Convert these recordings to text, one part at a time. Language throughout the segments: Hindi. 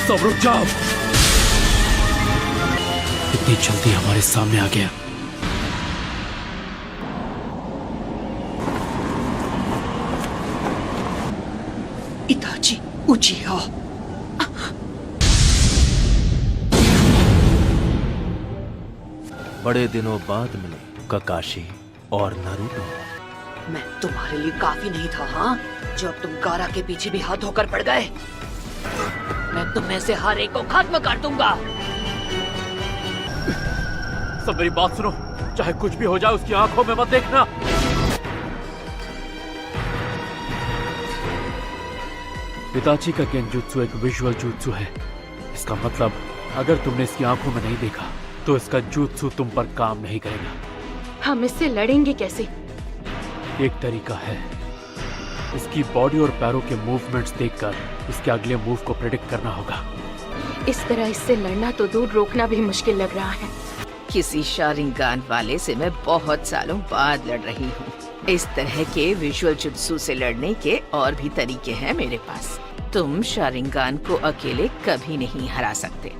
सब रुक जाओ। इतनी जल्दी हमारे सामने आ गया। इताची उचिया। बड़े दिनों बाद मिले काकाशी और नारुतो। मैं तुम्हारे लिए काफी नहीं था, हाँ? जब तुम गारा के पीछे भी हाथ धोकर पड़ गए। मैं तुम में से हर एक को खत्म कर दूंगा। सब मेरी बात सुनो, चाहे कुछ भी हो जाए उसकी आंखों में मत देखना। इताची का गेंजुत्सु एक विजुअल जुत्सु है। इसका मतलब अगर तुमने इसकी आंखों में नहीं देखा तो इसका जुत्सु तुम पर काम नहीं करेगा। हम इससे लड़ेंगे कैसे? एक तरीका है, इसकी बॉडी और पैरों के मूवमेंट्स देखकर इसके अगले मूव को प्रेडिक्ट करना होगा। इस तरह इससे लड़ना तो दूर, रोकना भी मुश्किल लग रहा है। किसी शारिंगान वाले से मैं बहुत सालों बाद लड़ रही हूँ। इस तरह के विजुअल जुत्सु से लड़ने के और भी तरीके हैं मेरे पास। तुम शारिंगान को अकेले कभी नहीं हरा सकते,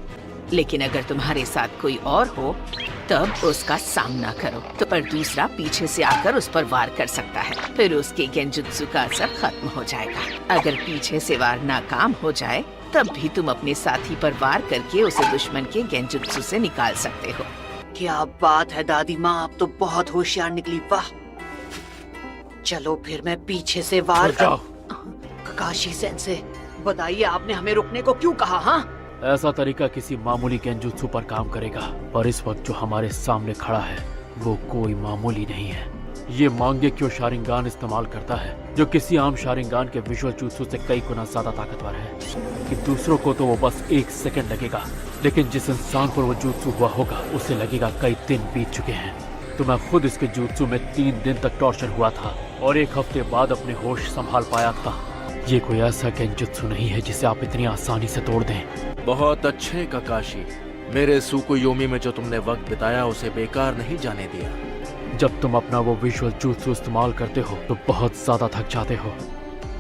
लेकिन अगर तुम्हारे साथ कोई और हो तब उसका सामना करो। तो पर दूसरा पीछे से आकर उस पर वार कर सकता है, फिर उसके गेंजुत्सु का असर खत्म हो जाएगा। अगर पीछे से वार नाकाम हो जाए तब भी तुम अपने साथी पर वार करके उसे दुश्मन के गेंजुत्सु से निकाल सकते हो। क्या बात है दादी माँ, आप तो बहुत होशियार निकली। वाह, चलो फिर मैं पीछे से वार जाओ। काकाशी सेंसे, बताइए आपने हमें रुकने को क्यों कहा? हाँ, ऐसा तरीका किसी मामूली गेंजुत्सु पर काम करेगा, पर इस वक्त जो हमारे सामने खड़ा है वो कोई मामूली नहीं है। ये मांगे क्यों शारिंगान इस्तेमाल करता है, जो किसी आम शारिंगान के विजुअल जुत्सु से कई गुना ज्यादा ताकतवर है। कि दूसरों को तो वो बस 1 सेकंड लगेगा, लेकिन जिस इंसान पर वो जुत्सु हुआ होगा उसे लगेगा कई दिन बीत चुके हैं। तो मैं खुद इसके जुत्सु में 3 दिन तक टॉर्चर हुआ था और 1 हफ्ते बाद अपने होश संभाल पाया था। ये कोई ऐसा गेंजुत्सु नहीं है जिसे आप इतनी आसानी से तोड़ दें। बहुत अच्छे काकाशी, मेरे सुकुयोमी में जो तुमने वक्त बिताया उसे बेकार नहीं जाने दिया। जब तुम अपना वो विजुअल जुत्सु इस्तेमाल करते हो तो बहुत ज्यादा थक जाते हो।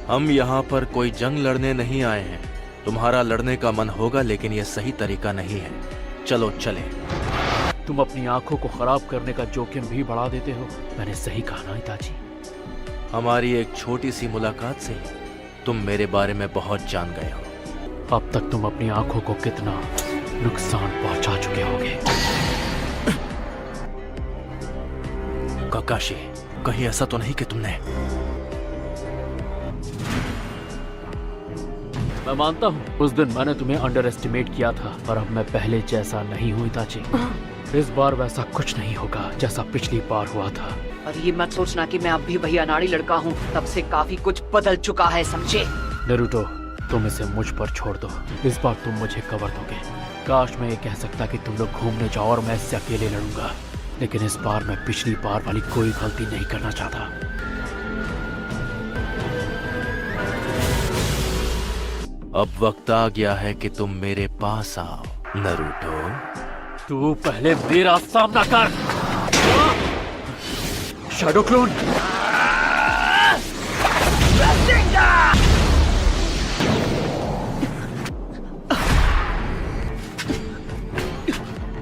हम यहाँ पर कोई जंग लड़ने नहीं आए हैं। तुम्हारा लड़ने का मन होगा, लेकिन ये सही तरीका नहीं है। चलो चले। तुम अपनी आंखों को खराब करने का जोखिम भी बढ़ा देते हो। मैंने सही कहा ना इताची? हमारी एक छोटी सी मुलाकात से तुम मेरे बारे में बहुत जान गए हो। अब तक तुम अपनी आंखों को कितना नुकसान पहुंचा चुके होगे। काकाशी, कहीं ऐसा तो नहीं कि तुमने... मैं मानता हूँ उस दिन मैंने तुम्हें अंडर एस्टिमेट किया था, पर अब मैं पहले जैसा नहीं हूँ इताची। इस बार वैसा कुछ नहीं होगा जैसा पिछली बार हुआ था। और ये मत सोचना कि मैं अब भी वही अनाड़ी लड़का हूँ। तब से काफी कुछ बदल चुका है, समझे? नारुतो, तुम इसे मुझ पर छोड़ दो। इस बार तुम मुझे कवर दोगे। काश मैं ये कह सकता कि तुम लोग घूमने जाओ और मैं इससे अकेले लड़ूंगा, लेकिन इस बार मैं पिछली बार वाली कोई गलती नहीं करना चाहता। अब वक्त आ गया है कि तुम मेरे पास आओ नारुतो। तू पहले मेरा सामना कर। Shadow clone.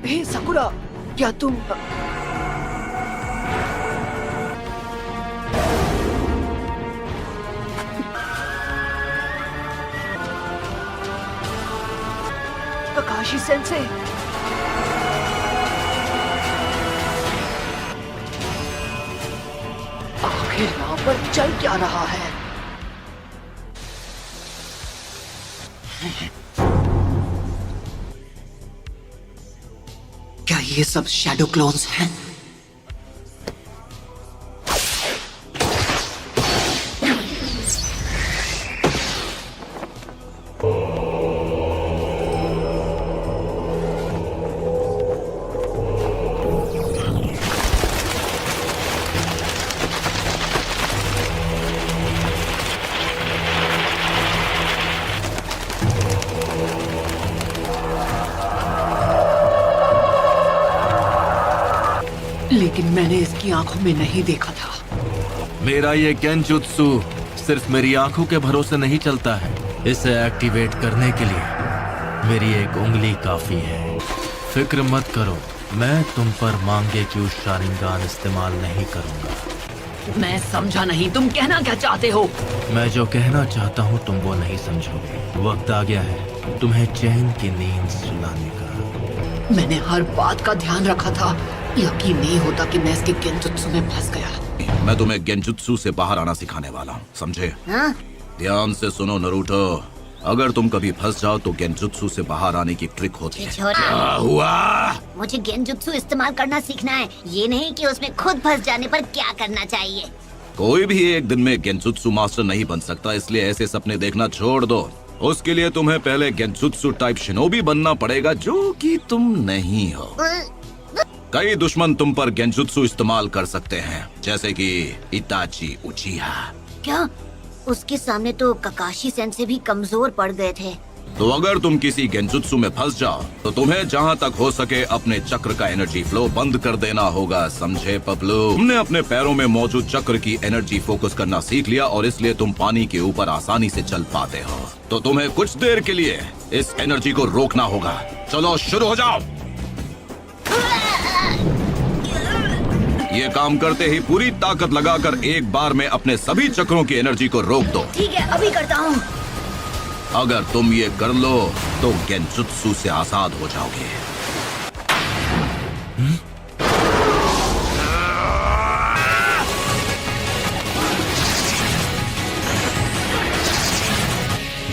हे साकुरा, क्या तुम... काकाशी सेंसे, आखिर यहाँ पर चल क्या रहा है? क्या ये सब शैडो क्लोन्स हैं? लेकिन मैंने इसकी आंखों में नहीं देखा था। मेरा ये गेंजुत्सु सिर्फ मेरी आंखों के भरोसे नहीं चलता है। इसे एक्टिवेट करने के लिए मेरी एक उंगली काफी है। फिक्र मत करो, मैं तुम पर मांगे क्यों शारिंगान इस्तेमाल नहीं करूंगा। मैं समझा नहीं, तुम कहना क्या चाहते हो? मैं जो कहना चाहता हूँ तुम वो नहीं समझोगे। वक्त आ गया है तुम्हें चैन की नींद सुलाने का। मैंने हर बात का ध्यान रखा था। यकीन नहीं होता कि मैं इसके गेंजुत्सु में फंस गया। मैं तुम्हें गेंजुत्सु से बाहर आना सिखाने वाला हूँ, समझे? हाँ? ध्यान से सुनो नरूटो, अगर तुम कभी फंस जाओ तो गेंजुत्सु से बाहर आने की ट्रिक होती है। छोरा, क्या हुआ? मुझे गेंजुत्सु इस्तेमाल करना सीखना है, ये नहीं कि उसमें खुद फंस जाने पर क्या करना चाहिए। कोई भी एक दिन में गेंजुत्सु मास्टर नहीं बन सकता, इसलिए ऐसे सपने देखना छोड़ दो। उसके लिए तुम्हें पहले गेंजुत्सु टाइप शिनोबी बनना पड़ेगा, जो कि तुम नहीं हो। कई दुश्मन तुम पर गेंजुत्सु इस्तेमाल कर सकते हैं, जैसे कि इताची उचिहा। क्या? उसके सामने तो ककाशी सेंसे भी कमजोर पड़ गए थे। तो अगर तुम किसी गेंजुत्सु में फंस जाओ तो तुम्हें जहाँ तक हो सके अपने चक्र का एनर्जी फ्लो बंद कर देना होगा, समझे पपलू? तुमने अपने पैरों में मौजूद चक्र की एनर्जी फोकस करना सीख लिया और इसलिए तुम पानी के ऊपर आसानी से चल पाते हो। तो तुम्हें कुछ देर के लिए इस एनर्जी को रोकना होगा। चलो शुरू हो जाओ। ये काम करते ही पूरी ताकत लगाकर एक बार में अपने सभी चक्रों की एनर्जी को रोक दो। ठीक है, अभी करता हूँ। अगर तुम ये कर लो तो गेंजुत्सु से आजाद हो जाओगे।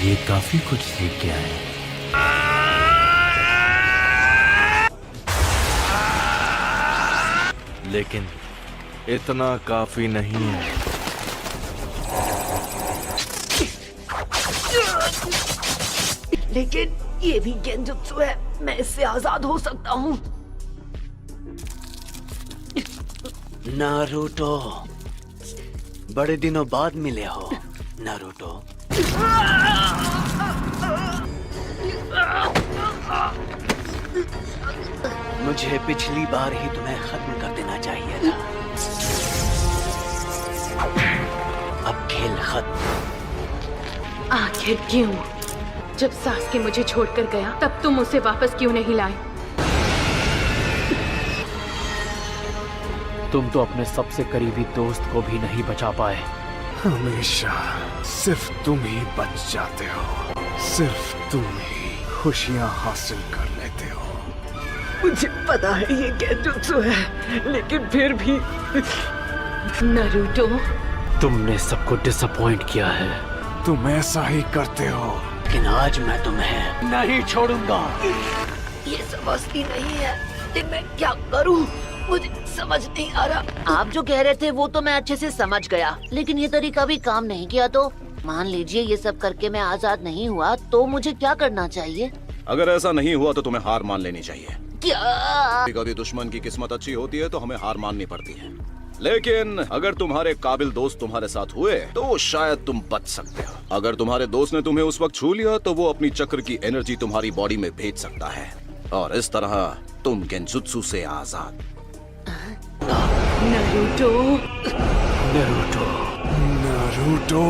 ये काफी कुछ सीख गया है। लेकिन इतना काफी नहीं है। लेकिन ये भी गेंजुत्सु है, मैं इससे आजाद हो सकता हूँ। नारुतो, बड़े दिनों बाद मिले हो नारुतो। मुझे पिछली बार ही तुम्हें खत्म कर देना चाहिए था। अब खेल खत्म। आखिर क्यों? जब सासके मुझे छोड़कर गया तब तुम उसे वापस क्यों नहीं लाए? तुम तो अपने सबसे करीबी दोस्त को भी नहीं बचा पाए। हमेशा सिर्फ तुम ही बच जाते हो, सिर्फ तुम ही खुशियां हासिल कर लेते हो। मुझे पता है ये गेंजुत्सु है, लेकिन फिर भी। नारुतो, तुमने सबको डिसअपॉइंट किया है। तुम ऐसा ही करते हो। लेकिन आज मैं तुम्हें नहीं छोड़ूंगा। ये समझती नहीं है कि मैं क्या करूं, मुझे समझ नहीं आ रहा। आप जो कह रहे थे वो तो मैं अच्छे से समझ गया, लेकिन ये तरीका भी काम नहीं किया तो मान लीजिए ये सब करके मैं आजाद नहीं हुआ तो मुझे क्या करना चाहिए? अगर ऐसा नहीं हुआ तो तुम्हें हार मान लेनी चाहिए। क्या? कभी दुश्मन की किस्मत अच्छी होती है तो हमें हार माननी पड़ती है, लेकिन अगर तुम्हारे काबिल दोस्त तुम्हारे साथ हुए तो शायद तुम बच सकते हो। अगर तुम्हारे दोस्त ने तुम्हें उस वक्त छू लिया तो वो अपनी चक्र की एनर्जी तुम्हारी बॉडी में भेज सकता है और इस तरह तुम गेंजुत्सु से आजाद। Naruto, Naruto, Naruto,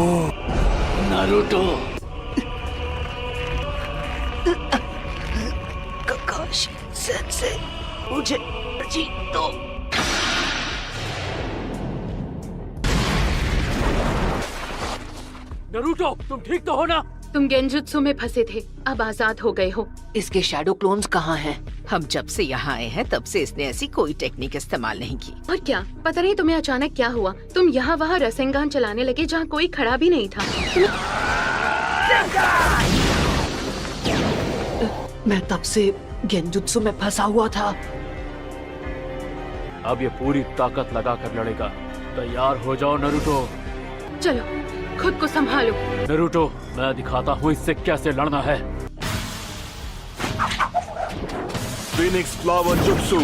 Naruto, ककाशी sense, मुझे जी दो। नारुतो, तुम ठीक तो हो ना? तुम गेंजुत्सु में फंसे थे, अब आजाद हो गए हो। इसके शैडो क्लोन्स कहाँ हैं? हम जब से यहाँ आए हैं तब से इसने ऐसी कोई टेक्निक इस्तेमाल नहीं की। और क्या पता नहीं तुम्हें अचानक क्या हुआ, तुम यहाँ वहाँ रसेंगान चलाने लगे जहाँ कोई खड़ा भी नहीं था। मैं तब से गेंजुत्सु में फंसा हुआ था। अब ये पूरी ताकत लगाकर लड़ेगा। तैयार हो जाओ नारुतो। चलो, खुद को संभालो। नारुतो, मैं दिखाता हूँ इससे कैसे लड़ना है। फिनिक्स फ्लावर जुत्सु,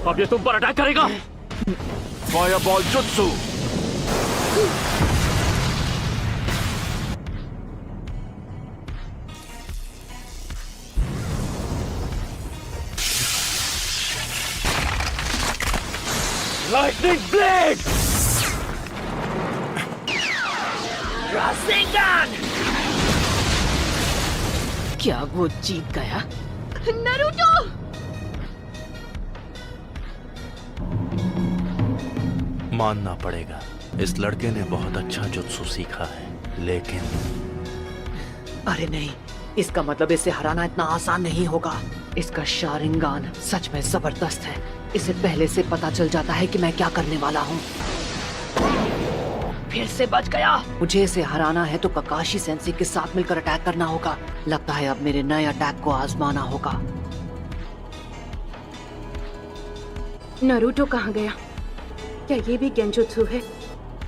अब ये तुम पर अटैक करेगा। फायरबॉल जुत्सु, लाइटनिंग ब्लेड। रासेंगान! क्या वो जीत गया? नारुतो! मानना पड़ेगा, इस लड़के ने बहुत अच्छा जुत्सु सीखा है, लेकिन अरे नहीं, इसका मतलब इसे हराना इतना आसान नहीं होगा। इसका शारिंगान सच में जबरदस्त है। इसे पहले से पता चल जाता है कि मैं क्या करने वाला हूँ। फिर से बच गया। मुझे इसे हराना है तो ककाशी सेंसी के साथ मिलकर अटैक करना होगा। लगता है अब मेरे नए अटैक को आजमाना होगा। नारुतो कहाँ गया? क्या ये भी गेंजुत्सु है?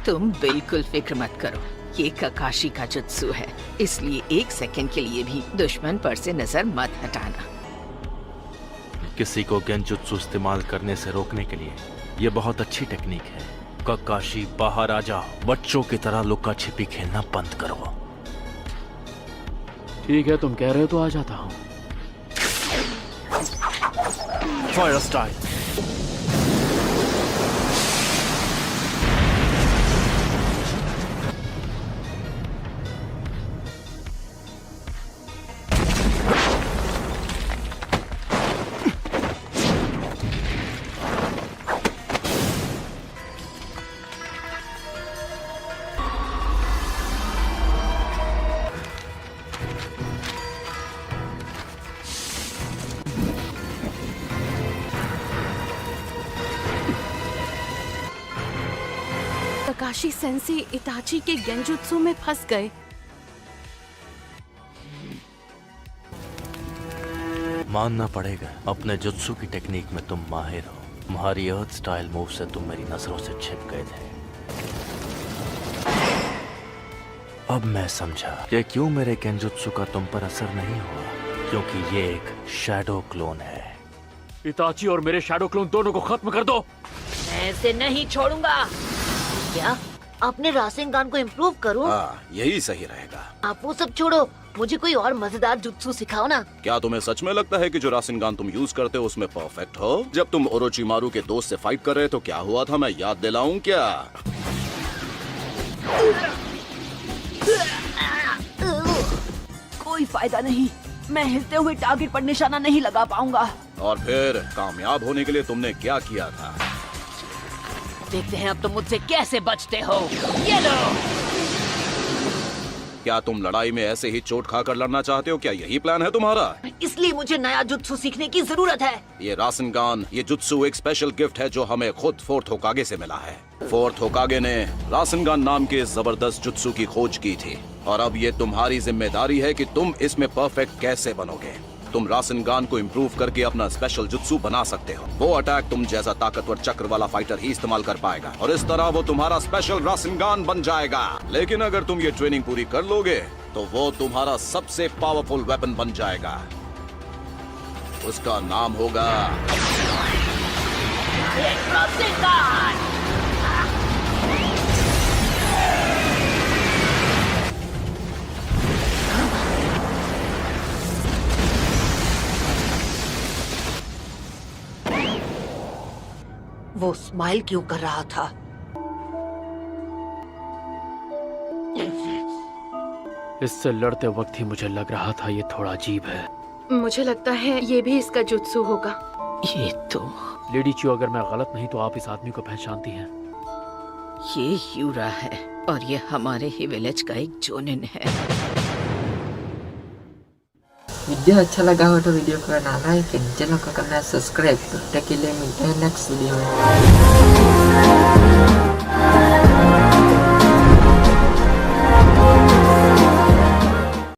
तुम बिल्कुल फिक्र मत करो, ये ककाशी का जुत्सु है, इसलिए एक सेकंड के लिए भी दुश्मन पर से नजर मत हटाना। किसी को गेंजुत्सु इस्तेमाल करने से रोकने के लिए ये बहुत अच्छी टेक्निक है। ककाशी बाहर आ जाओ, बच्चों की तरह लुका छिपी खेलना बंद करो। ठीक है, तुम कह रहे हो तो आ जाता हूँ। Fire style. ककाशी सेंसी इताची के गेंजुत्सु में फंस गए। मानना पड़ेगा, अपने जुत्सु की टेक्निक में तुम माहिर हो। तुम्हारी अर्थ स्टाइल मूव से तुम मेरी नजरों से छिप गए थे। अब मैं समझा कि क्यों मेरे गेंजुत्सु का तुम पर असर नहीं हुआ, क्योंकि ये एक शैडो क्लोन है। इताची और मेरे शैडो क्लोन दोनों को खत्म कर दो। मैं इसे नहीं छोड़ूंगा। क्या अपने रासेंगान को इम्प्रूव करूं? हाँ, यही सही रहेगा। आप वो सब छोड़ो, मुझे कोई और मजेदार जुत्सु सिखाओ ना। क्या तुम्हें सच में लगता है कि जो रासेंगान तुम यूज करते हो उसमें परफेक्ट हो? जब तुम ओरोचिमारू के दोस्त से फाइट कर रहे तो क्या हुआ था, मैं याद दिलाऊं क्या? कोई फायदा नहीं, मैं हिलते हुए टारगेट पर निशाना नहीं लगा पाऊंगा। और फिर कामयाब होने के लिए तुमने क्या किया था? देखते हैं अब तुम मुझसे कैसे बचते हो। ये लो। क्या तुम लड़ाई में ऐसे ही चोट खाकर लड़ना चाहते हो? क्या यही प्लान है तुम्हारा? इसलिए मुझे नया जुत्सु सीखने की जरूरत है। ये रासेंगान, ये जुत्सु एक स्पेशल गिफ्ट है जो हमें खुद फोर्थ होकागे से मिला है। फोर्थ होकागे ने रासेंगान नाम के जबरदस्त जुत्सु की खोज की थी, और अब ये तुम्हारी जिम्मेदारी है कि तुम इसमें परफेक्ट कैसे बनोगे। तुम रासेंगान को इम्प्रूव करके अपना स्पेशल जुत्सु बना सकते हो। वो अटैक तुम जैसा ताकतवर चक्र वाला फाइटर ही इस्तेमाल कर पाएगा, और इस तरह वो तुम्हारा स्पेशल रासेंगान बन जाएगा। लेकिन अगर तुम ये ट्रेनिंग पूरी कर लोगे तो वो तुम्हारा सबसे पावरफुल वेपन बन जाएगा। उसका नाम होगा वो स्माइल क्यों कर रहा था? इससे लड़ते वक्त ही मुझे लग रहा था ये थोड़ा अजीब है। मुझे लगता है ये भी इसका जुत्सु होगा। ये तो लेडी चियो, अगर मैं गलत नहीं तो आप इस आदमी को पहचानती हैं। ये यूरा है, और ये हमारे ही विलेज का एक जोनिन है। वीडियो अच्छा लगा हो तो वीडियो को करना लाइक, चैनल को करना सब्सक्राइब। तब तक के लिए मिलते हैं नेक्स्ट वीडियो में।